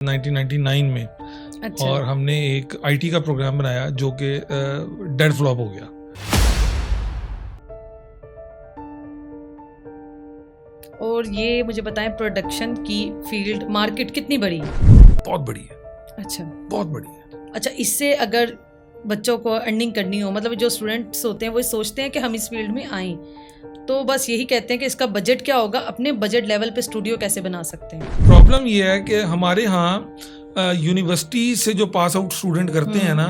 1999 में। अच्छा। और हमने एक आईटी का प्रोग्राम बनाया जो कि डेड फ्लॉप हो गया। और ये मुझे बताएं, प्रोडक्शन की फील्ड मार्केट कितनी बड़ी है? बहुत बड़ी है, अच्छा बहुत बड़ी है। अच्छा, इससे अगर बच्चों को अर्निंग करनी हो, मतलब जो स्टूडेंट्स होते हैं वो सोचते हैं कि हम इस फील्ड में आएं, तो बस यही कहते हैं कि इसका बजट क्या होगा, अपने बजट लेवल पे स्टूडियो कैसे बना सकते हैं। प्रॉब्लम ये है कि हमारे यहाँ यूनिवर्सिटी से जो पास आउट स्टूडेंट करते हैं ना,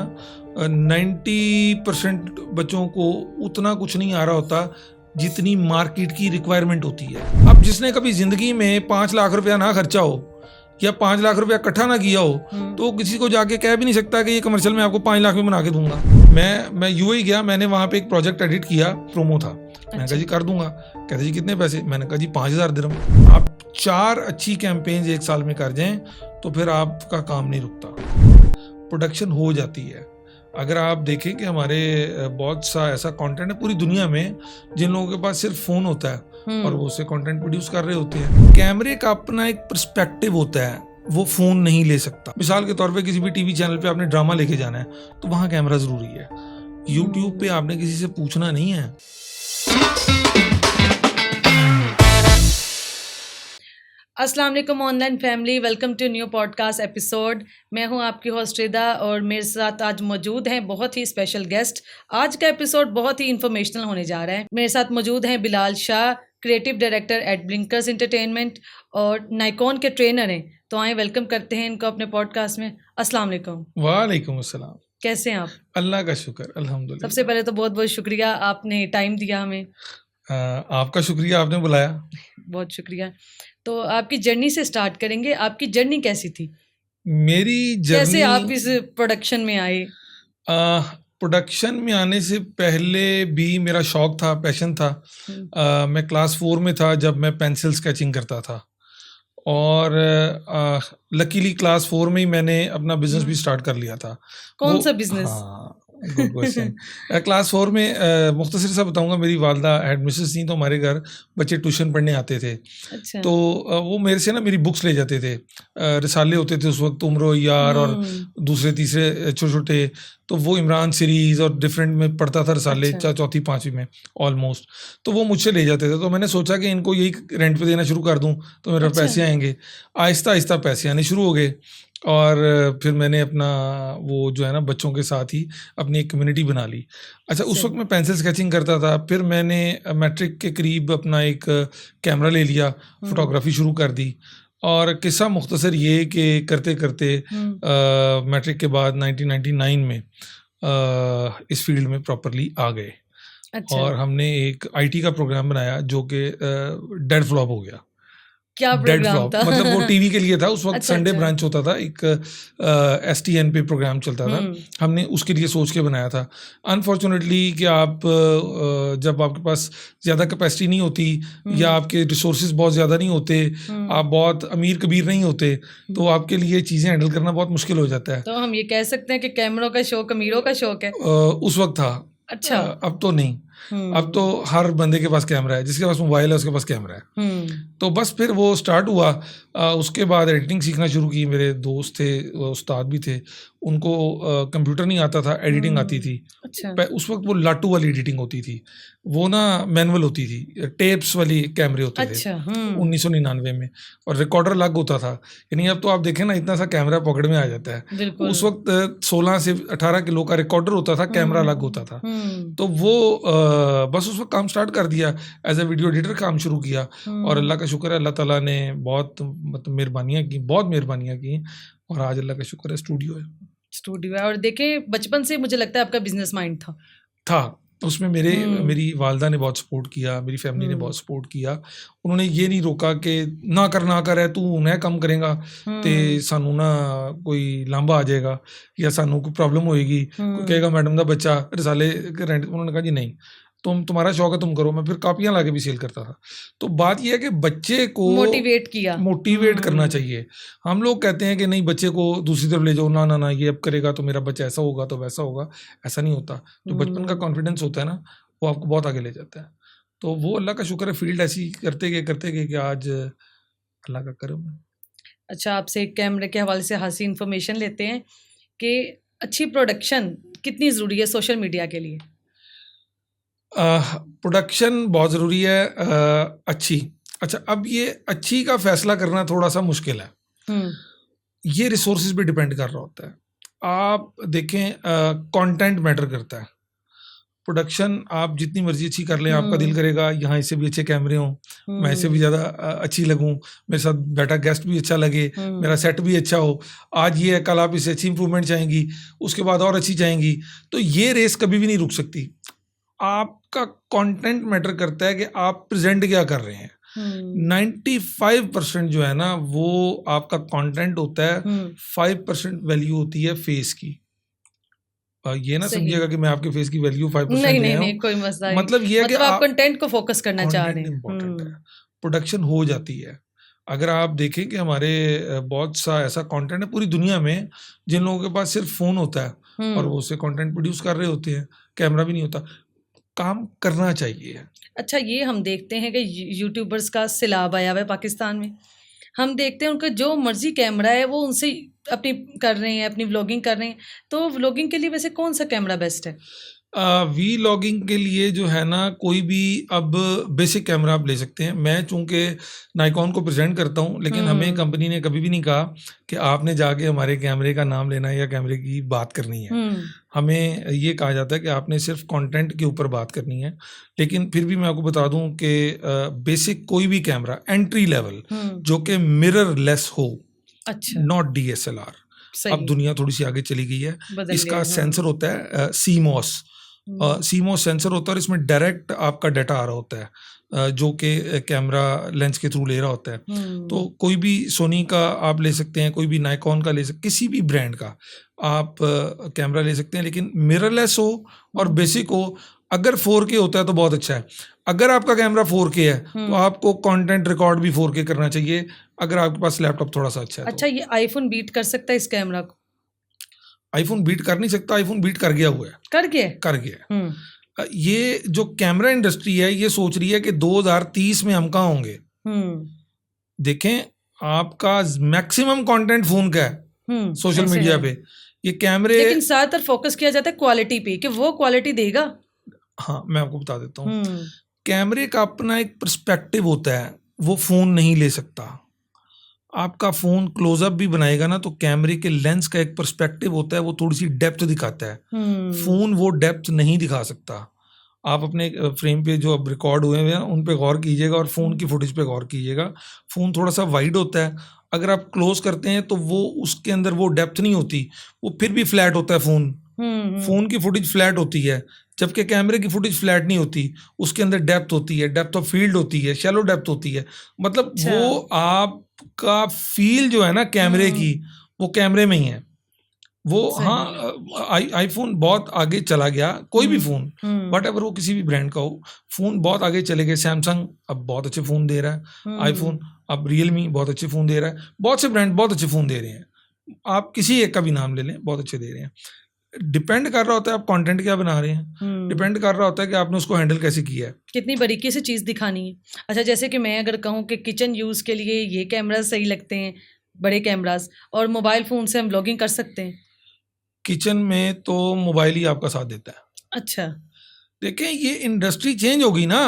90% बच्चों को उतना कुछ नहीं आ रहा होता जितनी मार्केट की रिक्वायरमेंट होती है। अब जिसने कभी जिंदगी में 5 लाख रुपया ना खर्चा हो या 5 लाख रुपया इकट्ठा ना किया हो, तो किसी को जाके कह भी नहीं सकता कि ये कमर्शियल में आपको 5 लाख में बना के दूंगा। मैं यूएई गया, मैंने वहाँ पे एक प्रोजेक्ट एडिट किया, प्रोमो था। मैंने कहा जी कर दूंगा। कहते जी कितने पैसे? मैंने कहा जी 5000 दिरहम। आप 4 अच्छी कैंपेन्स एक साल में कर जाएं तो फिर आपका काम नहीं रुकता, प्रोडक्शन हो जाती है। अगर आप देखें कि हमारे बहुत सा ऐसा कंटेंट है पूरी दुनिया में जिन लोगों के पास सिर्फ फोन होता है और वो उससे कंटेंट प्रोड्यूस कर रहे होते हैं। कैमरे का अपना एक पर्सपेक्टिव होता है, वो फोन नहीं ले सकता। मिसाल के तौर पे किसी भी टीवी चैनल पे आपने ड्रामा लेके जाना है तो वहां कैमरा जरूरी है। यूट्यूब पे आपने किसी से पूछना नहीं है। अस्सलाम वालेकुम online family, welcome to new podcast episode. मैं हूं आपकी होस्ट रिदा और मेरे साथ आज मौजूद हैं बहुत ही स्पेशल गेस्ट। आज का एपिसोड बहुत ही इंफॉर्मेशनल होने जा रहा है। मेरे साथ मौजूद हैं Bilal Shah, creative director at blinkers entertainment और नाइकॉन के ट्रेनर हैं। तो आए वेलकम करते हैं इनको अपने पॉडकास्ट में। अस्सलाम वालेकुम। वालेकुम अस्सलाम। कैसे हैं आप? अल्लाह का शुक्र, अल्हम्दुलिल्लाह। सबसे पहले तो बहुत बहुत शुक्रिया, आपने टाइम दिया हमें। आपका शुक्रिया, आपने बुलाया। बहुत शुक्रिया। तो आपकी जर्नी से स्टार्ट करेंगे। आपकी जर्नी कैसी थी? मेरी जर्नी, कैसे आप इस प्रोडक्शन में आए? प्रोडक्शन में आने से पहले भी मेरा शौक था, पैशन था। मैं क्लास 4 में था जब मैं पेंसिल स्केचिंग करता था और लकीली क्लास 4 में ही मैंने अपना बिजनेस भी स्टार्ट कर लिया था। कौन सा बिजनेस? हाँ, गुड क्वेश्चन। क्लास 4 में मुख्तसर सा बताऊंगा, मेरी वालदा हेड मिसेस थी तो हमारे घर बच्चे ट्यूशन पढ़ने आते थे। अच्छा। तो वो मेरे से ना मेरी बुक्स ले जाते थे। रिसाले होते थे उस वक्त, उम्र यार और दूसरे तीसरे छोटे छोटे, तो वो इमरान सीरीज और डिफरेंट में पढ़ता था रिसाले। अच्छा। चौथी पांचवी में ऑलमोस्ट, तो वो मुझसे ले जाते थे। तो मैंने सोचा कि इनको यही रेंट पे देना शुरू कर दूं तो मेरे अच्छा। पैसे आएंगे। आहिस्ता आहिस्ता पैसे आने शुरू हो गए और फिर मैंने अपना वो जो है ना बच्चों के साथ ही अपनी एक कम्युनिटी बना ली। अच्छा, उस वक्त मैं पेंसिल स्केचिंग करता था। फिर मैंने मैट्रिक के करीब अपना एक कैमरा ले लिया, फोटोग्राफी शुरू कर दी। और किस्सा मुख्तसर ये कि करते करते मैट्रिक के बाद 1999 में इस फील्ड में प्रॉपरली आ गए। अच्छा। और हमने एक आईटी का प्रोग्राम बनाया जो कि डेड फ्लॉप हो गया। क्या डेड प्रोग्राम फ्लॉप था? मतलब वो टीवी के लिए था उस वक्त। अच्छा, संडे अच्छा। ब्रांच होता था, एक एसटीएन पे प्रोग्राम चलता था। हमने उसके लिए सोच के बनाया था। अनफॉर्चुनेटली कि आप जब आपके पास ज़्यादा कैपेसिटी नहीं होती या आपके रिसोर्सेज बहुत ज़्यादा नहीं होते, आप बहुत अमीर कबीर नहीं होते, तो आपके लिए चीज़ें हैंडल करना बहुत मुश्किल हो जाता है। तो हम ये कह सकते हैं कि कैमरों का शौक अमीरों का शौक है। उस वक्त था। अच्छा। अब तो नहीं। अब तो हर बंदे के पास कैमरा है, जिसके पास मोबाइल है उसके पास कैमरा है। तो बस फिर वो स्टार्ट हुआ। उसके बाद एडिटिंग सीखना शुरू की। मेरे दोस्त थे, उस्ताद भी थे, उनको कंप्यूटर नहीं आता था, एडिटिंग आती थी। अच्छा। उस वक्त वो लाटू वाली एडिटिंग होती थी, वो ना मैनुअल होती थी, टेप्स वाली कैमरे होते थे। अच्छा। 1999 में। और रिकॉर्डर अलग होता था। यानी अब तो आप देखें ना, इतना सा कैमरा पॉकेट में आ जाता है। बिल्कुल। उस वक्त 16 से 18 किलो का रिकॉर्डर होता था, कैमरा अलग होता था। तो वो बस उस वक्त काम स्टार्ट कर दिया, एज ए वीडियो एडिटर काम शुरू किया। और अल्लाह का शुक्र है, अल्लाह ताला ने बहुत मतलब मेहरबानियाँ की, बहुत मेहरबानियाँ की। और आज अल्लाह का शुक्र है स्टूडियो है। स्टूडियो है। और देखें, बचपन से मुझे लगता है आपका बिजनेस माइंड था। उसमें मेरी वालदा ने बहुत सपोर्ट किया, मेरी फैमिली ने बहुत सपोर्ट किया। उन्होंने ये नहीं रोका कि ना कर है तू हुणे कम करेगा तो सानू ना कोई लांबा आ जाएगा या सानू कोई प्रॉब्लम होएगी, कोई कहेगा मैडम का बच्चा रिसाले रेंट। उन्होंने कहा जी नहीं, तुम्हारा शौक है, तुम करो। मैं फिर कापियां लाके भी सेल करता था। तो बात यह है कि बच्चे को मोटिवेट करना चाहिए। हम लोग कहते हैं कि नहीं, बच्चे को दूसरी तरफ ले जाओ, ना ना ना, ये अब करेगा तो मेरा बच्चा ऐसा होगा तो वैसा होगा। ऐसा नहीं होता। जो बचपन का कॉन्फिडेंस होता है ना, वो आपको बहुत आगे ले जाता है। तो वो अल्लाह का शुक्र है, फील्ड ऐसी करते गए कि आज अल्लाह का करम है। अच्छा, आपसे कैमरे के हवाले से हासी इन्फॉर्मेशन लेते हैं कि अच्छी प्रोडक्शन कितनी ज़रूरी है सोशल मीडिया के लिए? प्रोडक्शन बहुत ज़रूरी है अच्छी। अच्छा, अब ये अच्छी का फैसला करना थोड़ा सा मुश्किल है। हम्म ये रिसोर्सेज पे डिपेंड कर रहा होता है। आप देखें, कंटेंट मैटर करता है। प्रोडक्शन आप जितनी मर्जी अच्छी कर लें, आपका दिल हम्म करेगा यहाँ इससे भी अच्छे कैमरे हों, मैं इससे भी हम्म ज़्यादा अच्छी लगूं, मेरे साथ बैठा गेस्ट भी अच्छा लगे, मेरा सेट भी अच्छा हो। आज ये है, कल आप इससे अच्छी इंप्रूवमेंट चाहेंगी, उसके बाद और अच्छी चाहेंगी। तो ये रेस कभी भी नहीं रुक सकती। आपका कंटेंट मैटर करता है कि आप प्रेजेंट क्या कर रहे हैं। 95% जो है ना वो आपका कंटेंट होता है, 5% वैल्यू होती है फेस की। ये ना सही। समझिएगा कि मैं आपके फेस की वैल्यू 5% नहीं ले नहीं आया नहीं, हूँ। कोई मसला नहीं। मतलब ये है कि मतलब आप कंटेंट को फोकस करना चाह रहे कंटेंट हैं। इम्पोर्टेंट है, प्रोडक्शन हो जाती है। अगर आप देखें कि हमारे बहुत सा ऐसा कंटेंट है पूरी दुनिया में, जिन लोगों के पास सिर्फ फोन होता है और वो उससे कंटेंट प्रोड्यूस कर रहे होते हैं, कैमरा भी नहीं होता। काम करना चाहिए। अच्छा, ये हम देखते हैं कि यूट्यूबर्स का सिलाब आया हुआ है पाकिस्तान में। हम देखते हैं उनका जो मर्जी कैमरा है वो उनसे अपनी कर रहे हैं, अपनी व्लॉगिंग कर रहे हैं। तो व्लॉगिंग के लिए वैसे कौन सा कैमरा बेस्ट है? वी लॉगिंग के लिए जो है ना, कोई भी अब बेसिक कैमरा आप ले सकते हैं। मैं चूंकि नाइकॉन को प्रेजेंट करता हूं, लेकिन हमें कंपनी ने कभी भी नहीं कहा कि आपने जाके हमारे कैमरे का नाम लेना है या कैमरे की बात करनी है। हमें ये कहा जाता है कि आपने सिर्फ कंटेंट के ऊपर बात करनी है। लेकिन फिर भी मैं आपको बता दूं कि बेसिक कोई भी कैमरा एंट्री लेवल जो कि मिरर लेस हो, अच्छा, नॉट DSLR। सही। अब दुनिया थोड़ी सी आगे चली गई है। बदल इसका गया, हाँ। सेंसर होता है CMOS। CMOS सेंसर होता है और इसमें डायरेक्ट आपका डाटा आ रहा होता है, जो कि कैमरा लेंस के थ्रू ले रहा होता है। तो कोई भी सोनी का आप ले सकते हैं, कोई भी नाइकॉन का ले सकते, किसी भी ब्रांड का आप कैमरा ले सकते हैं, लेकिन मिररलेस हो और बेसिक हो। अगर 4K होता है तो बहुत अच्छा है। अगर आपका कैमरा 4K है तो आपको कंटेंट रिकॉर्ड भी 4K करना चाहिए, अगर आपके पास लैपटॉप थोड़ा सा अच्छा है। अच्छा, ये आईफोन बीट कर सकता है इस कैमरा को? आईफोन बीट कर नहीं सकता, आईफोन बीट कर गया हुआ है। कर गया? कर गया। ये जो कैमरा इंडस्ट्री है ये सोच रही है कि 2030 में हम कहाँ होंगे। देखें, आपका मैक्सिमम कंटेंट फोन का है सोशल मीडिया पे। ये कैमरे, लेकिन ज्यादातर फोकस किया जाता है क्वालिटी पे कि वो क्वालिटी देगा। हाँ, मैं आपको बता देता हूँ। कैमरे का अपना एक पर्सपेक्टिव होता है, वो फोन नहीं ले सकता। आपका फोन क्लोजअप भी बनाएगा ना तो कैमरे के लेंस का एक पर्सपेक्टिव होता है, वो थोड़ी सी डेप्थ दिखाता है। फोन वो डेप्थ नहीं दिखा सकता। आप अपने फ्रेम पे जो अब रिकॉर्ड हुए हैं उन पे गौर कीजिएगा और फोन की फुटेज पे गौर कीजिएगा। फोन थोड़ा सा वाइड होता है, अगर आप क्लोज करते हैं तो वो उसके अंदर वो डेप्थ नहीं होती, वो फिर भी फ्लैट होता है। फोन की फुटेज फ्लैट होती है, जबकि कैमरे की फुटेज फ्लैट नहीं होती, उसके अंदर डेप्थ होती है, डेप्थ ऑफ फील्ड होती है, शैलो डेप्थ होती है। मतलब वो आपका फील जो है ना कैमरे की, वो कैमरे में ही है वो। हाँ, आईफोन बहुत आगे चला गया, कोई भी फोन वट एवर वो किसी भी ब्रांड का हो, फोन बहुत आगे चले गए। सैमसंग अब बहुत अच्छे फोन दे रहा है, आईफोन, अब रियलमी बहुत अच्छे फोन दे रहा है, बहुत से ब्रांड बहुत अच्छे फोन दे रहे हैं। आप किसी एक का भी नाम ले लें, बहुत अच्छे दे रहे हैं। डिपेंड कर रहा होता है आप कंटेंट क्या बना रहे हैं, डिपेंड कर रहा होता है कि आपने उसको हैंडल कैसे किया है, कितनी बारीकी से चीज़ दिखानी है। अच्छा, जैसे कि मैं अगर कहूँ कि किचन यूज़ के लिए ये कैमरा सही लगते हैं, बड़े कैमरास, और मोबाइल फ़ोन से हम व्लॉगिंग कर सकते हैं। किचन में तो मोबाइल ही आपका साथ देता है। अच्छा, देखें, ये इंडस्ट्री चेंज होगी ना।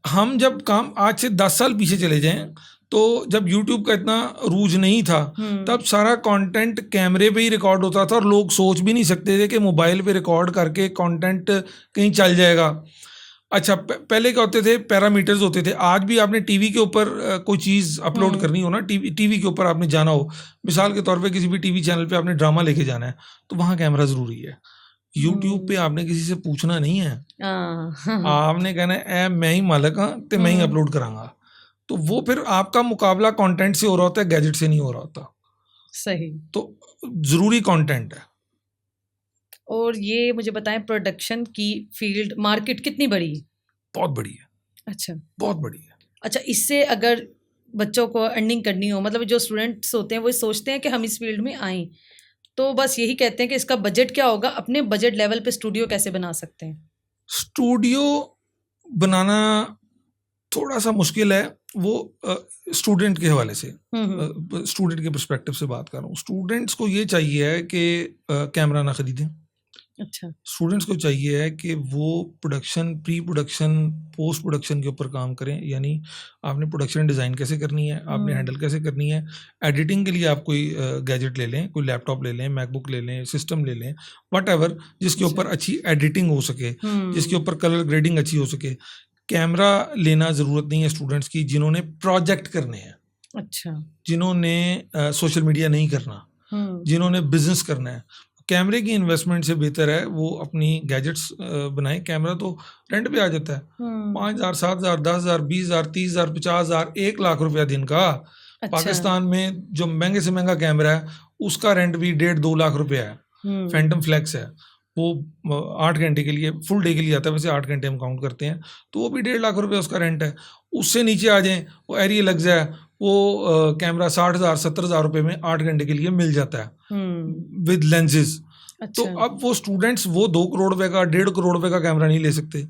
हम जब काम आज से 10 साल पीछे चले जाएं तो जब YouTube का इतना रूज नहीं था, तब सारा कंटेंट कैमरे पे ही रिकॉर्ड होता था और लोग सोच भी नहीं सकते थे कि मोबाइल पे रिकॉर्ड करके कंटेंट कहीं चल जाएगा। अच्छा, पहले क्या होते थे, पैरामीटर्स होते थे। आज भी आपने टीवी के ऊपर कोई चीज़ अपलोड करनी हो ना, टीवी के ऊपर आपने जाना हो, मिसाल के तौर पे किसी भी टीवी चैनल पे आपने ड्रामा लेके जाना है, तो वहाँ कैमरा ज़रूरी है। YouTube पे आपने किसी से पूछना नहीं है, आपने कहना है मैं ही मालिक हाँ तो मैं ही अपलोड करांगा। तो वो फिर आपका मुकाबला कंटेंट से हो रहा होता है, गैजेट से नहीं हो रहा होता। सही। तो ज़रूरी कंटेंट है। और ये मुझे बताएं, प्रोडक्शन की फील्ड मार्केट कितनी बड़ी है? बहुत बड़ी है। अच्छा, बहुत बड़ी है। अच्छा, इससे अगर बच्चों को अर्निंग करनी हो, मतलब जो स्टूडेंट्स होते हैं वो सोचते हैं कि हम इस फील्ड में आएँ, तो बस यही कहते हैं कि इसका बजट क्या होगा, अपने बजट लेवल पे स्टूडियो कैसे बना सकते हैं? स्टूडियो बनाना थोड़ा सा मुश्किल है वो स्टूडेंट के हवाले से, स्टूडेंट के पर्सपेक्टिव से बात कर रहा हूँ। स्टूडेंट्स को ये चाहिए है कि कैमरा ना खरीदें। अच्छा। स्टूडेंट्स को चाहिए है कि वो production, pre production, post production के ऊपर काम करें। यानी आपने प्रोडक्शन डिज़ाइन कैसे करनी है, आपने हैंडल कैसे करनी है। एडिटिंग के लिए आप कोई गैजेट ले लें, कोई लैपटॉप ले लें, मैकबुक ले लें, सिस्टम ले लें, व्हाटएवर, जिसके ऊपर अच्छी एडिटिंग हो सके, जिसके ऊपर कलर ग्रेडिंग अच्छी हो सके। कैमरा लेना ज़रूरत नहीं है स्टूडेंट्स की जिन्होंने प्रोजेक्ट करने हैं, अच्छा, जिन्होंने सोशल मीडिया नहीं करना, जिन्होंने बिजनेस करना है। कैमरे की इन्वेस्टमेंट से बेहतर है वो अपनी गैजेट्स बनाएं। कैमरा तो रेंट पे आ जाता है, 5,000, 7,000, 10,000, 20,000, 30,000, 50,000, 1,00,000 रुपया दिन का। अच्छा। पाकिस्तान में जो महंगे से महंगा कैमरा है उसका रेंट भी 1.5-2 लाख रुपया है। फैंटम फ्लैक्स है, वो 8 घंटे के लिए, फुल डे के लिए आता है, वैसे 8 घंटे हम काउंट करते हैं, तो वो भी 1.5 लाख रुपया उसका रेंट है। उससे नीचे आ जाएं, वो एरिया लग जाए, वो कैमरा 60,000, 70,000 रुपये में 8 घंटे के लिए मिल जाता है विद लेंसेज। अच्छा। तो अब वो स्टूडेंट्स वो 2 करोड़ रुपए का, 1.5 करोड़ रुपए का कैमरा नहीं ले सकते।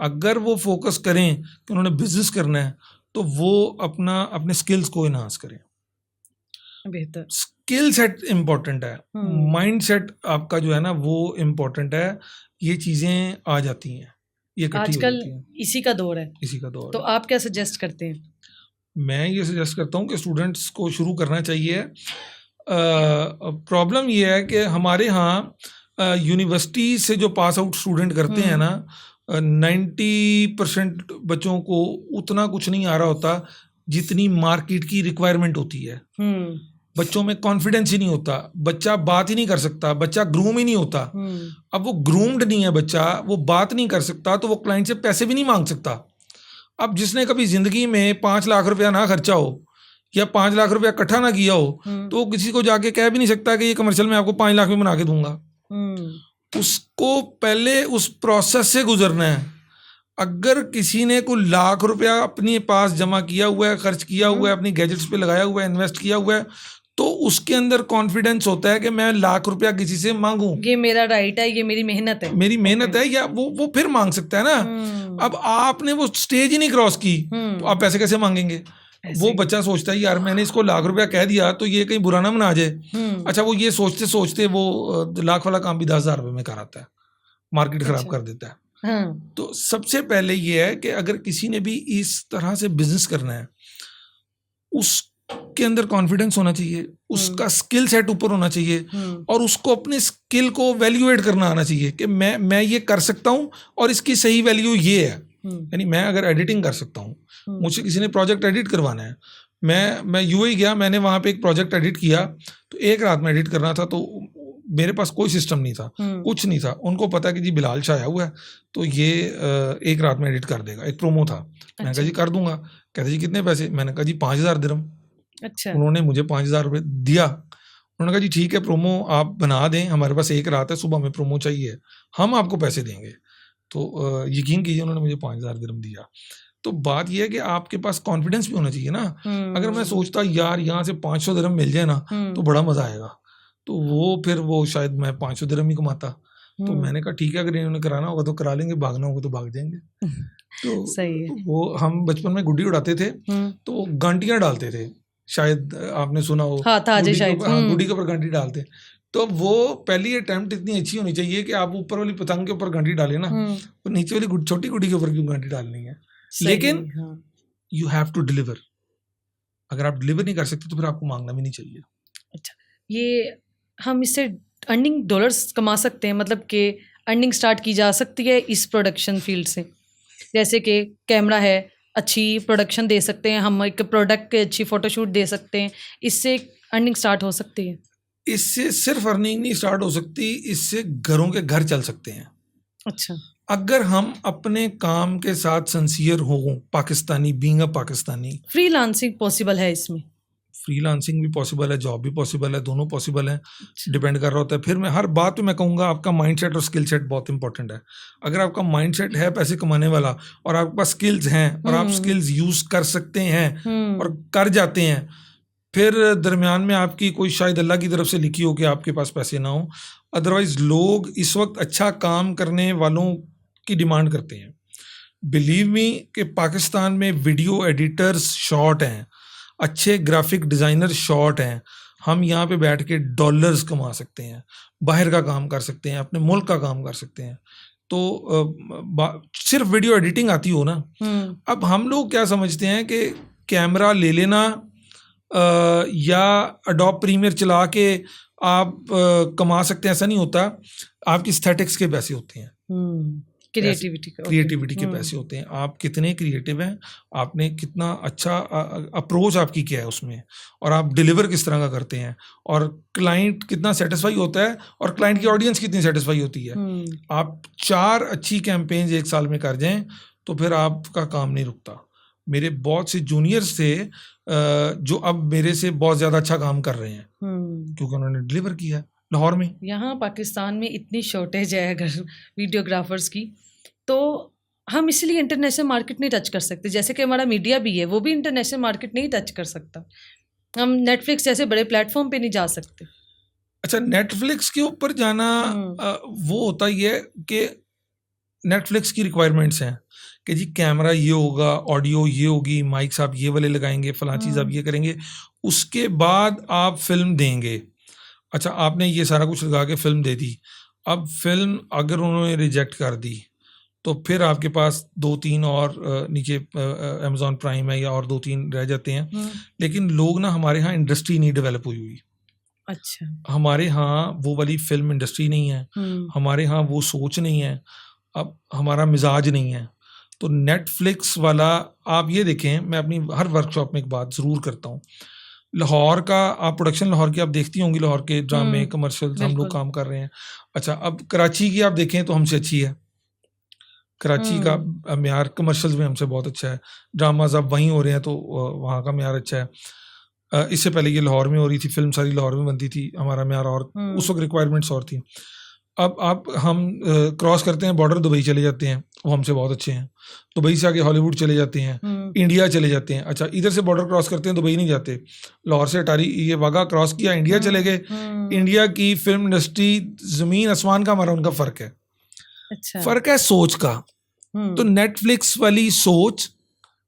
अगर वो फोकस करें कि उन्होंने बिजनेस करना है तो वो अपने स्किल्स को इनहांस करें। बेहतर स्किल सेट इम्पोर्टेंट है, माइंड सेट आपका जो है ना वो इम्पोर्टेंट है। ये चीजें आ जाती हैं, ये इकट्ठी हो आजकल जाती हैं। इसी का दौर है, इसी का दौर तो है। आप क्या सजेस्ट करते हैं? मैं ये सजेस्ट करता हूँ कि स्टूडेंट्स को शुरू करना चाहिए। प्रॉब्लम ये है कि हमारे यहाँ यूनिवर्सिटी से जो पास आउट स्टूडेंट करते हैं ना, 90% बच्चों को उतना कुछ नहीं आ रहा होता जितनी मार्केट की रिक्वायरमेंट होती है। बच्चों में कॉन्फिडेंस ही नहीं होता, बच्चा बात ही नहीं कर सकता, बच्चा ग्रूम ही नहीं होता। अब वो ग्रूम्ड नहीं है बच्चा, वो बात नहीं कर सकता, तो वो क्लाइंट से पैसे भी नहीं मांग सकता। अब जिसने कभी जिंदगी में 5 लाख रुपया ना खर्चा हो या 5 लाख रुपया इकट्ठा ना किया हो, तो किसी को जाके कह भी नहीं सकता कि ये कमर्शियल में आपको 5 लाख में बना के दूंगा। उसको पहले उस प्रोसेस से गुजरना है। अगर किसी ने कोई लाख रुपया अपने पास जमा किया हुआ है, खर्च किया हुआ है, अपनी गैजेट्स पे लगाया हुआ है, इन्वेस्ट किया हुआ है, तो उसके अंदर कॉन्फिडेंस होता है कि मैं लाख रुपया किसी से मांगूं, ये मेरा राइट है, ये मेरी मेहनत है, मेरी मेहनत है, या वो फिर मांग सकता है ना। अब आपने वो स्टेज ही नहीं क्रॉस की तो आप पैसे कैसे मांगेंगे? वो बच्चा सोचता है यार मैंने इसको लाख रुपया कह दिया तो ये कहीं बुरा ना मना जाए। अच्छा, वो ये सोचते सोचते वो लाख वाला काम भी 10,000 रुपये में कराता है, मार्केट खराब कर देता है। तो सबसे पहले ये है कि अगर किसी ने भी इस तरह से बिजनेस करना है, उसके अंदर कॉन्फिडेंस होना चाहिए, उसका स्किल सेट ऊपर होना चाहिए, और उसको अपने स्किल को वैल्यूएट करना आना चाहिए कि मैं ये कर सकता हूँ और इसकी सही वैल्यू ये है। यानी मैं अगर एडिटिंग कर सकता हूँ, मुझसे किसी ने प्रोजेक्ट एडिट करवाना है, मैं यूएई गया, मैंने वहाँ पे एक प्रोजेक्ट एडिट किया, तो एक रात में एडिट करना था, तो मेरे पास कोई सिस्टम नहीं था, कुछ नहीं था। उनको पता कि जी बिलाल शाह आया हुआ है तो ये एक रात में एडिट कर देगा। एक प्रोमो था, मैंने कहा जी कर दूंगा। कहते जी कितने पैसे? मैंने कहा जी 5,000 दिरहम। अच्छा। उन्होंने मुझे 5,000 रुपये दिया। उन्होंने कहा जी ठीक है, प्रोमो आप बना दें, हमारे पास एक रात है, सुबह में प्रोमो चाहिए, हम आपको पैसे देंगे। तो यकीन कीजिए उन्होंने मुझे 5,000 दिरहम दिया। तो बात यह है कि आपके पास कॉन्फिडेंस भी होना चाहिए ना। अगर मैं सोचता यार यहाँ से 500 दिरहम मिल जाए ना तो बड़ा मजा आएगा, तो फिर शायद मैं 500 दिरहम ही कमाता। तो मैंने कहा ठीक है, अगर इन्होंने कराना होगा तो करा लेंगे, भागना होगा तो भाग जाएंगे। तो सही है। वो हम बचपन में गुड्डी उड़ाते थे तो गांटियां डालते थे, शायद आपने सुना हो, गुड्डी के ऊपर गांटी डालते। तो वो पहली अटेम्प्ट इतनी अच्छी होनी चाहिए कि आप ऊपर वाली पतंग के ऊपर गांटी डालें ना, और नीचे वाली छोटी गुड्डी के ऊपर क्यों गांटी डालनी है। लेकिन यू हैव टू डिलीवर। अगर आप डिलीवर नहीं कर सकते तो फिर आपको मांगना भी नहीं चाहिए। अच्छा, ये हम इससे अर्निंग डॉलर्स कमा सकते हैं, मतलब कि अर्निंग स्टार्ट की जा सकती है इस प्रोडक्शन फील्ड से। जैसे कि कैमरा है, अच्छी प्रोडक्शन दे सकते हैं हम, एक प्रोडक्ट के अच्छी फोटोशूट दे सकते हैं, इससे अर्निंग स्टार्ट हो सकती है। इससे सिर्फ अर्निंग नहीं स्टार्ट हो सकती, इससे घरों के घर चल सकते हैं। अच्छा, अगर हम अपने काम के साथ सिंसियर हो, Pakistani, being a Pakistani. Freelancing possible है इसमें? फ्रीलांसिंग भी पॉसिबल है, जॉब भी पॉसिबल है, दोनों पॉसिबल है, डिपेंड कर रहा होता है। फिर मैं हर बात पे मैं कहूँगा आपका माइंडसेट और स्किल सेट बहुत इंपॉर्टेंट है। अगर आपका माइंडसेट है पैसे कमाने वाला और आपके पास स्किल्स हैं और आप स्किल्स यूज कर सकते हैं और कर जाते हैं, फिर दरमियान में आपकी कोई शायद अल्लाह की तरफ से लिखी हो कि आपके पास पैसे ना हो। अदरवाइज लोग इस वक्त अच्छा काम करने वालों की डिमांड करते हैं। बिलीव मी कि पाकिस्तान में वीडियो एडिटर्स शॉर्ट हैं, अच्छे ग्राफिक डिज़ाइनर शॉर्ट हैं। हम यहाँ पे बैठ के डॉलर्स कमा सकते हैं, बाहर का काम कर सकते हैं, अपने मुल्क का काम कर सकते हैं। तो सिर्फ वीडियो एडिटिंग आती हो ना। अब हम लोग क्या समझते हैं कि कैमरा ले लेना या एडोब प्रीमियर चला के आप कमा सकते हैं, ऐसा नहीं होता। आपकी एस्थेटिक्स के पैसे होते हैं, क्रिएटिविटी के पैसे होते हैं। आप कितने क्रिएटिव हैं, आपने कितना अच्छा अप्रोच आपकी क्या है उसमें, और आप डिलीवर किस तरह का करते हैं, और क्लाइंट कितना सेटिस्फाई होता है, और क्लाइंट की ऑडियंस कितनी सेटिस्फाई होती है। आप 4 अच्छी कैंपेन्स एक साल में कर जाएं तो फिर आपका काम नहीं रुकता। मेरे बहुत से जूनियर्स थे जो अब मेरे से बहुत ज़्यादा अच्छा काम कर रहे हैं क्योंकि उन्होंने डिलीवर किया लाहौर में। यहाँ पाकिस्तान में इतनी शॉर्टेज है अगर वीडियोग्राफर्स की, तो हम इसलिए इंटरनेशनल मार्केट नहीं टच कर सकते। जैसे कि हमारा मीडिया भी है, वो भी इंटरनेशनल मार्केट नहीं टच कर सकता। हम नेटफ्लिक्स जैसे बड़े प्लेटफॉर्म पे नहीं जा सकते। अच्छा, नेटफ्लिक्स के ऊपर जाना वो होता ही है कि नेटफ्लिक्स की रिक्वायरमेंट्स हैं कि जी कैमरा ये होगा, ऑडियो ये होगी, माइक्स आप ये वाले लगाएंगे, फलां चीज़ आप ये करेंगे, उसके बाद आप फिल्म देंगे। अच्छा, आपने ये सारा कुछ लगा के फिल्म दे दी। अब फिल्म अगर उन्होंने रिजेक्ट कर दी तो फिर आपके पास 2-3 और नीचे अमेज़ॉन प्राइम है या और 2-3 रह जाते हैं। लेकिन लोग ना, हमारे यहाँ इंडस्ट्री नहीं डेवलप हुई। अच्छा, हमारे यहाँ वो वाली फिल्म इंडस्ट्री नहीं है, हमारे यहाँ वो सोच नहीं है, अब हमारा मिजाज नहीं है। तो नेटफ्लिक्स वाला आप ये देखें, मैं अपनी हर वर्कशॉप में एक बात ज़रूर करता हूँ। लाहौर का आप प्रोडक्शन, लाहौर की आप देखती होंगी, लाहौर के ड्रामे कमर्शियल्स हम लोग काम कर रहे हैं। अच्छा, अब कराची की आप देखें तो हमसे अच्छी है। कराची का म्यार कमर्शियल्स में हमसे बहुत अच्छा है। ड्रामाज अब वहीं हो रहे हैं तो वहाँ का म्यार अच्छा है। इससे पहले ये लाहौर में हो रही थी, फिल्म सारी लाहौर में बनती थी, हमारा म्यार और उस वक्त रिक्वायरमेंट्स और थी। अब आप हम क्रॉस करते हैं बॉर्डर, दुबई चले जाते हैं, वो हमसे बहुत अच्छे हैं। दुबई से आगे हॉलीवुड चले जाते हैं, इंडिया चले जाते हैं। अच्छा, इधर से बॉर्डर क्रॉस करते हैं, दुबई नहीं जाते, लाहौर से अटारी ये वाघा क्रॉस किया, इंडिया चले गए। इंडिया की फिल्म इंडस्ट्री ज़मीन आसमान का हमारा उनका फ़र्क है। अच्छा, फ़र्क है सोच का। तो नेटफ्लिक्स वाली सोच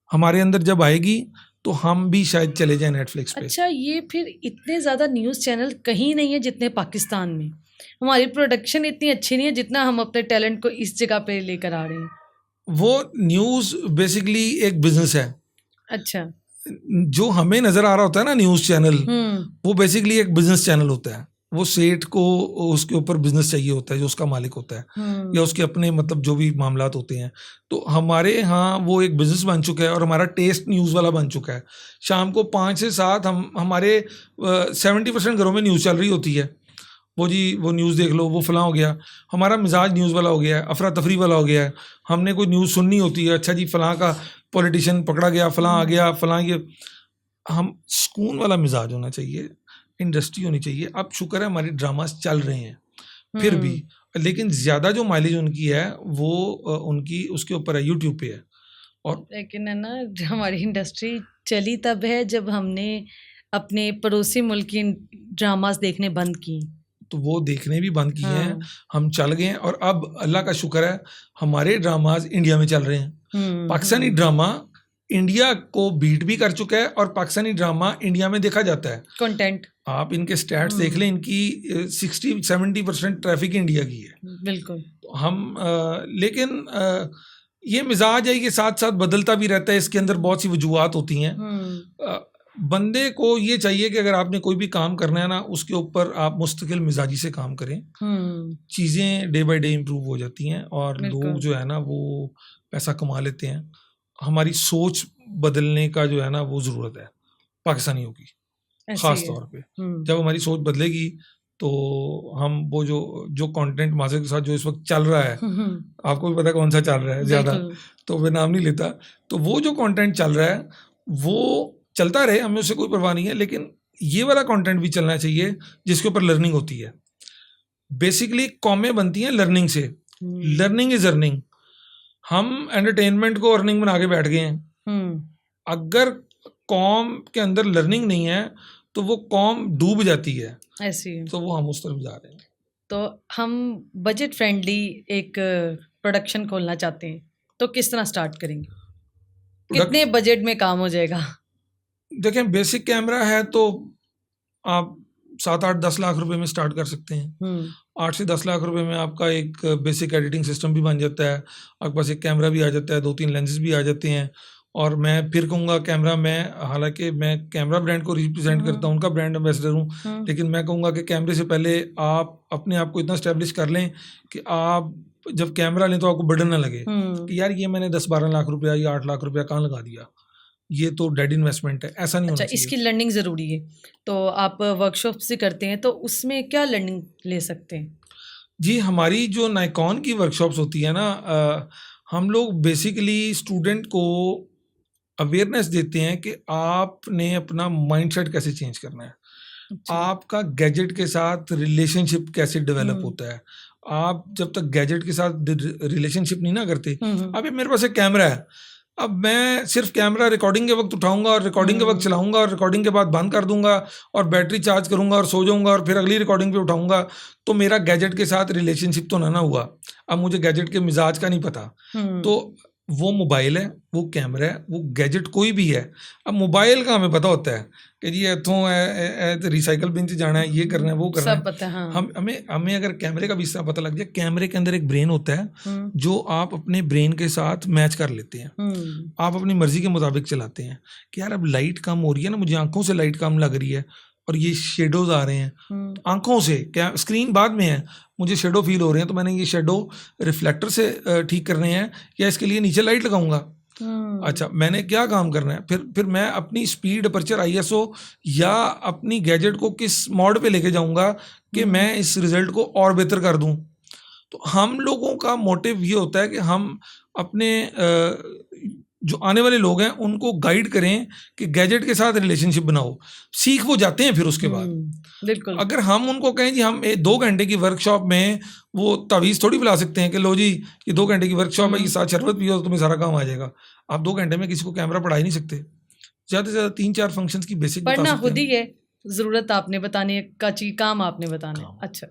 हमारे अंदर जब आएगी तो हम भी शायद चले जाएं नेटफ्लिक्स पे। अच्छा, ये फिर इतने ज़्यादा न्यूज़ चैनल कहीं नहीं है जितने पाकिस्तान में। हमारी प्रोडक्शन इतनी अच्छी नहीं है जितना हम अपने टैलेंट को इस जगह पे लेकर आ रहे हैं। वो न्यूज़ बेसिकली एक बिजनेस है। अच्छा, जो हमें नज़र आ रहा होता है ना न्यूज़ चैनल, वो बेसिकली एक बिजनेस चैनल होता है। वो सेठ को उसके ऊपर बिजनेस चाहिए होता है, जो उसका मालिक होता है, या उसके अपने मतलब जो भी मामलात होते हैं। तो हमारे यहाँ वो एक बिजनेस बन चुका है और हमारा टेस्ट न्यूज़ वाला बन चुका है। शाम को 5 से 7 हमारे 70% घरों में न्यूज़ चल रही होती है। वो जी वो न्यूज़ देख लो, वो फलां हो गया। हमारा मिजाज न्यूज़ वाला हो गया है, अफरा तफरी वाला हो गया है। हमने कोई न्यूज़ सुननी होती है, अच्छा जी फलां का पॉलिटिशियन पकड़ा गया, फलां आ गया, फलां ये। हम सुकून वाला मिजाज होना चाहिए, इंडस्ट्री होनी चाहिए। अब शुक्र है हमारे ड्रामास चल रहे हैं फिर भी, लेकिन ज़्यादा जो माइलेज उनकी है वो उनकी उसके ऊपर है, यूट्यूब पे है। और लेकिन है ना, हमारी इंडस्ट्री चली तब है जब हमने अपने पड़ोसी मुल्क की ड्रामास देखने बंद की। तो वो देखने भी बंद किए हैं, हम चल गए हैं। और अब अल्लाह का शुक्र है हमारे ड्रामाज इंडिया में चल रहे हैं। पाकिस्तानी ड्रामा इंडिया को बीट भी कर चुका है और पाकिस्तानी ड्रामा इंडिया में देखा जाता है। कंटेंट आप इनके स्टैट्स देख लें, इनकी 60-70% ट्रैफिक इंडिया की है। बिल्कुल। तो हम लेकिन ये मिजाज है, ये साथ साथ बदलता भी रहता है। इसके अंदर बहुत सी वजूहात होती हैं। बंदे को ये चाहिए कि अगर आपने कोई भी काम करना है ना, उसके ऊपर आप मुस्तकिल मिजाजी से काम करें। चीज़ें डे बाय डे इम्प्रूव हो जाती हैं और लोग जो है ना वो पैसा कमा लेते हैं। हमारी सोच बदलने का जो है ना वो ज़रूरत है पाकिस्तानियों की, ख़ास तौर पे। जब हमारी सोच बदलेगी तो हम वो जो कंटेंट मार्केट के साथ जो इस वक्त चल रहा है, आपको भी पता है कौन सा चल रहा है ज़्यादा, तो मैं नाम नहीं लेता। तो वो जो कंटेंट चल रहा है वो चलता रहे, हमें उससे कोई परवाह नहीं है। लेकिन ये वाला कंटेंट भी चलना चाहिए जिसके ऊपर लर्निंग होती है। बेसिकली कॉमें बनती हैं लर्निंग से। Learning is earning. हम एंटरटेनमेंट को अर्निंग बना के बैठ गए हैं। अगर कॉम के अंदर लर्निंग नहीं है तो वो कॉम डूब जाती है। ऐसी तो वो हम उस तरफ जा रहे हैं। तो हम बजट फ्रेंडली एक प्रोडक्शन खोलना चाहते हैं। तो किस तरह स्टार्ट करेंगे, कितने बजट में काम हो जाएगा? देखें, बेसिक कैमरा है तो आप 7-8-10 लाख रुपए में स्टार्ट कर सकते हैं। 8 से 10 लाख रुपए में आपका एक बेसिक एडिटिंग सिस्टम भी बन जाता है, आपके पास एक कैमरा भी आ जाता है, 2-3 लेंसेज भी आ जाते हैं। और मैं फिर कहूँगा कैमरा, मैं हालांकि मैं कैमरा ब्रांड को रिप्रेजेंट करता हूँ, उनका ब्रांड एम्बेसडर हूँ, लेकिन मैं कहूँगा कि कैमरे से पहले आप अपने आप को इतना स्टैब्लिश कर लें कि आप जब कैमरा लें तो आपको बर्डन ना लगे कि यार ये मैंने 10-12 लाख रुपया या 8 लाख रुपया कहाँ लगा दिया, ये तो डेड इन्वेस्टमेंट है, ऐसा नहीं होना चाहिए। इसकी लर्निंग ज़रूरी है, तो आप वर्कशॉप से करते हैं तो उसमें क्या लर्निंग ले सकते हैं? जी, हमारी जो नाइकॉन की वर्कशॉप्स होती है ना, हम लोग बेसिकली स्टूडेंट को अवेयरनेस देते हैं कि आपने अपना माइंडसेट कैसे चेंज करना है, आपका गैजेट के साथ रिलेशनशिप कैसे डेवलप होता है। आप जब तक गैजेट के साथ रिलेशनशिप नहीं ना करते, अभी मेरे पास एक कैमरा है, अब मैं सिर्फ कैमरा रिकॉर्डिंग के वक्त उठाऊंगा और रिकॉर्डिंग के वक्त चलाऊंगा और रिकॉर्डिंग के बाद बंद कर दूंगा और बैटरी चार्ज करूंगा और सो जाऊंगा और फिर अगली रिकॉर्डिंग पे उठाऊंगा, तो मेरा गैजेट के साथ रिलेशनशिप तो ना हुआ। अब मुझे गैजेट के मिजाज का नहीं पता, तो वो मोबाइल है, वो कैमरा है, वो गैजेट कोई भी है। अब मोबाइल का हमें पता होता है कि जी इतों रिसाइकल बिन से जाना है, ये करना है, वो करना सब पता है, हाँ। हमें अगर कैमरे का भी इस तरह पता लग जाए, कैमरे के अंदर एक ब्रेन होता है जो आप अपने ब्रेन के साथ मैच कर लेते हैं, आप अपनी मर्जी के मुताबिक चलाते हैं कि यार अब लाइट कम हो रही है ना, मुझे आंखों से लाइट कम लग रही है और ये शेडोज आ रहे हैं आंखों से, क्या स्क्रीन बाद में है, मुझे शेडो फील हो रहे हैं, तो मैंने ये शेडो रिफ्लेक्टर से ठीक करने हैं या इसके लिए नीचे लाइट लगाऊंगा। अच्छा, मैंने क्या काम करना है, फिर मैं अपनी स्पीड, अपर्चर, ISO या अपनी गैजेट को किस मोड पे लेके जाऊंगा कि मैं इस रिजल्ट को और बेहतर कर दूं। तो हम लोगों का मोटिव ये होता है कि हम अपने जो आने वाले लोग हैं उनको गाइड करें कि गैजेट के साथ रिलेशनशिप बनाओ, सीख वो जाते हैं फिर उसके बाद। बिल्कुल। अगर हम उनको कहें जी हम 2 घंटे की वर्कशॉप में वो तावीज़ थोड़ी बुला सकते हैं कि लो जी ये 2 घंटे की वर्कशॉप है, ये साथ शरबत पियो तो तुम्हें सारा काम आ जाएगा। आप 2 घंटे में किसी को कैमरा पढ़ा ही नहीं सकते, ज़्यादा से ज़्यादा 3-4 फंक्शंस की बेसिक पढ़ना खुद ही है, ज़रूरत आपने बताने का, काम आपने बताना है। अच्छा,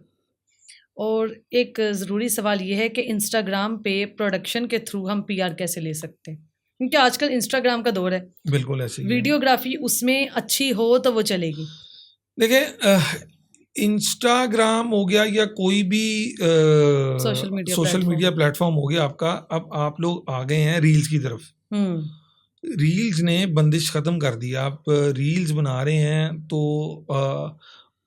और एक ज़रूरी सवाल ये है कि इंस्टाग्राम पे प्रोडक्शन के थ्रू हम PR कैसे ले सकते हैं, क्योंकि आजकल इंस्टाग्राम का दौर है। बिल्कुल ऐसे ही वीडियोग्राफी उसमें अच्छी हो तो वो चलेगी। देखिए, इंस्टाग्राम हो गया या कोई भी सोशल मीडिया प्लेटफॉर्म हो गया आपका, अब आप लोग आ गए हैं रील्स की तरफ। रील्स ने बंदिश ख़त्म कर दी। आप रील्स बना रहे हैं तो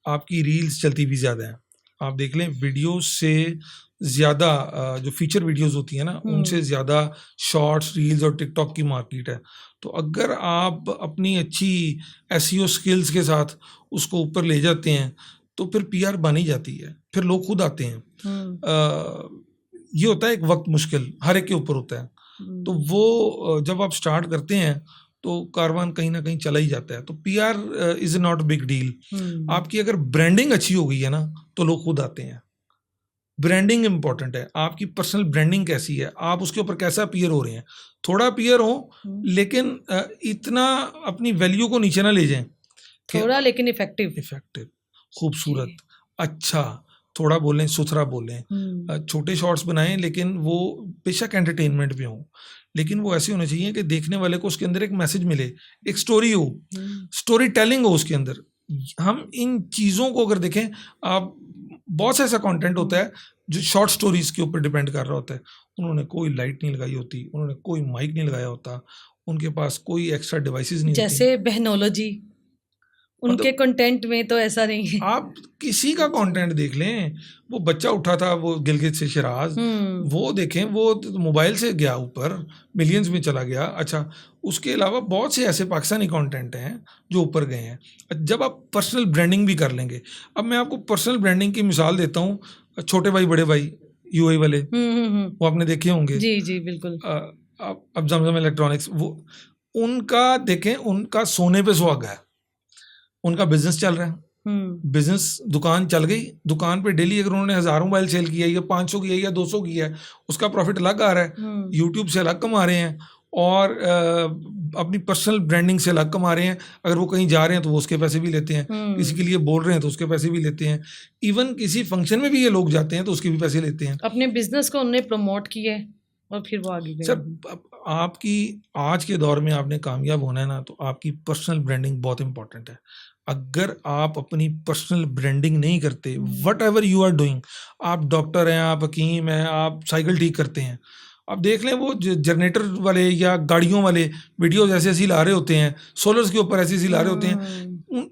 आपकी रील्स चलती भी ज़्यादा है। आप देख लें, वीडियो से ज़्यादा जो फीचर वीडियोस होती हैं ना, उनसे ज़्यादा शॉर्ट्स, रील्स और टिकटॉक की मार्केट है। तो अगर आप अपनी अच्छी SEO स्किल्स के साथ उसको ऊपर ले जाते हैं तो फिर PR बन ही जाती है, फिर लोग खुद आते हैं। ये होता है एक वक्त मुश्किल, हर एक के ऊपर होता है, तो वो जब आप स्टार्ट करते हैं तो कारवान कहीं ना कहीं चला ही जाता है। तो PR is not big deal. आपकी अगर ब्रांडिंग अच्छी हो गई है ना तो लोग खुद आते हैं। ब्रांडिंग इंपॉर्टेंट है, आपकी पर्सनल ब्रांडिंग कैसी है, आप उसके ऊपर कैसा अपीयर हो रहे हैं। थोड़ा अपीयर हो लेकिन इतना अपनी वैल्यू को नीचे ना ले जाएं, थोड़ा लेकिन इफेक्टिव, खूबसूरत, अच्छा, थोड़ा बोलें, सुथरा बोलें, छोटे शॉर्ट्स बनाएं लेकिन वो बेशक एंटरटेनमेंट भी हों, लेकिन वो ऐसे होने चाहिए कि देखने वाले को उसके अंदर एक मैसेज मिले, एक स्टोरी हो, स्टोरी टेलिंग हो उसके अंदर। हम इन चीज़ों को अगर देखें, आप बहुत सा ऐसा कंटेंट होता है जो शॉर्ट स्टोरीज के ऊपर डिपेंड कर रहा होता है। उन्होंने कोई लाइट नहीं लगाई होती, उन्होंने कोई माइक नहीं लगाया होता, उनके पास कोई एक्स्ट्रा डिवाइसेस नहीं, जैसे बहनोलॉजी, उनके कंटेंट में तो ऐसा नहीं है। आप किसी का कंटेंट देख लें, वो बच्चा उठा था वो गिलगित से शिराज, वो देखें, वो मोबाइल से गया ऊपर, मिलियंस में चला गया। अच्छा, उसके अलावा बहुत से ऐसे पाकिस्तानी कंटेंट हैं जो ऊपर गए हैं। जब आप पर्सनल ब्रांडिंग भी कर लेंगे, अब मैं आपको पर्सनल ब्रांडिंग की मिसाल देता हूँ, छोटे भाई बड़े भाई UAE वाले, वो आपने देखे होंगे। जी जी बिल्कुल। अब जमजम इलेक्ट्रॉनिक्स, वो उनका देखें, उनका सोने पे सुहागा है, उनका बिजनेस चल रहा है, बिजनेस, दुकान चल गई, दुकान पे डेली अगर उन्होंने 1000 मोबाइल सेल किया या 500 किया या 200 किया है, उसका प्रॉफिट अलग आ रहा है, यूट्यूब से अलग कमा रहे हैं और अपनी पर्सनल ब्रांडिंग से अलग कमा रहे हैं। अगर वो कहीं जा रहे हैं तो वो उसके पैसे भी लेते हैं, किसी के लिए बोल रहे हैं तो उसके पैसे भी लेते हैं, इवन किसी फंक्शन में भी ये लोग जाते हैं तो उसके भी पैसे लेते हैं। अपने बिजनेस को उन्होंने प्रमोट किया है और फिर वो आगे गए। सर आपकी आज के दौर में आपने कामयाब होना है ना, तो आपकी पर्सनल ब्रांडिंग बहुत इंपॉर्टेंट है। अगर आप अपनी पर्सनल ब्रांडिंग नहीं करते, whatever you are doing, आप डॉक्टर हैं, आप हकीम हैं, आप साइकिल ठीक करते हैं, आप देख लें वो जनरेटर वाले या गाड़ियों वाले वीडियोज ऐसे ऐसी ला रहे होते हैं, सोलर्स के ऊपर ऐसे ऐसी ला रहे होते हैं,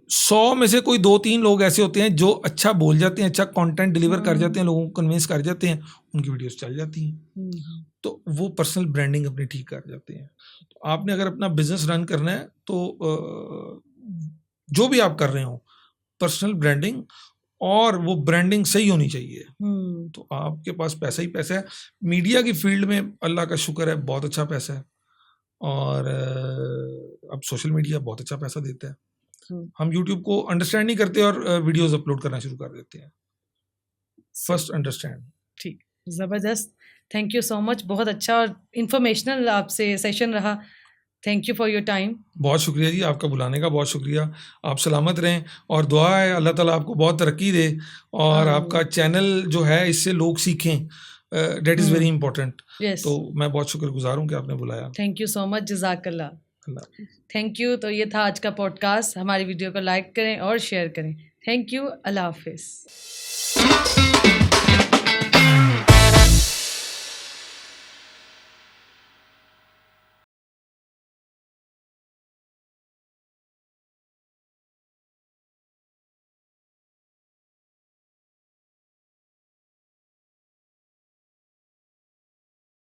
100 में से कोई 2-3 लोग ऐसे होते हैं जो अच्छा बोल जाते हैं, अच्छा कंटेंट डिलीवर कर जाते हैं, लोगों को कन्विंस कर जाते हैं, उनकी वीडियोस चल जाती हैं, तो वो पर्सनल ब्रांडिंग अपनी ठीक कर जाते हैं। तो आपने अगर अपना बिजनेस रन करना है तो जो भी आप कर रहे हो, पर्सनल ब्रांडिंग, और वो ब्रांडिंग सही होनी चाहिए। तो आपके पास पैसा ही पैसा है। मीडिया की फील्ड में अल्लाह का शुक्र है बहुत अच्छा पैसा है, और अब सोशल मीडिया बहुत अच्छा पैसा देता है। हम यूट्यूब को अंडरस्टैंड नहीं करते और वीडियोस अपलोड करना शुरू कर देते हैं। First understand. ठीक, ज़बरदस्त, थैंक यू सो मच, बहुत अच्छा और इन्फॉर्मेशनल आपसे सेशन रहा। Thank you for your time. बहुत शुक्रिया जी, आपका बुलाने का बहुत शुक्रिया। आप सलामत रहें, और दुआ है अल्लाह ताला आपको बहुत तरक्की दे, और आपका चैनल जो है इससे लोग सीखें, डेट इज़ वेरी इंपॉर्टेंट। तो मैं बहुत शुक्रगुजार हूँ कि आपने बुलाया। थैंक यू सो मच, जज़ाकल्लाह। Thank you. तो ये था आज का पॉडकास्ट। हमारी वीडियो को लाइक करें और शेयर करें। थैंक यू, अल्लाह हाफिज़।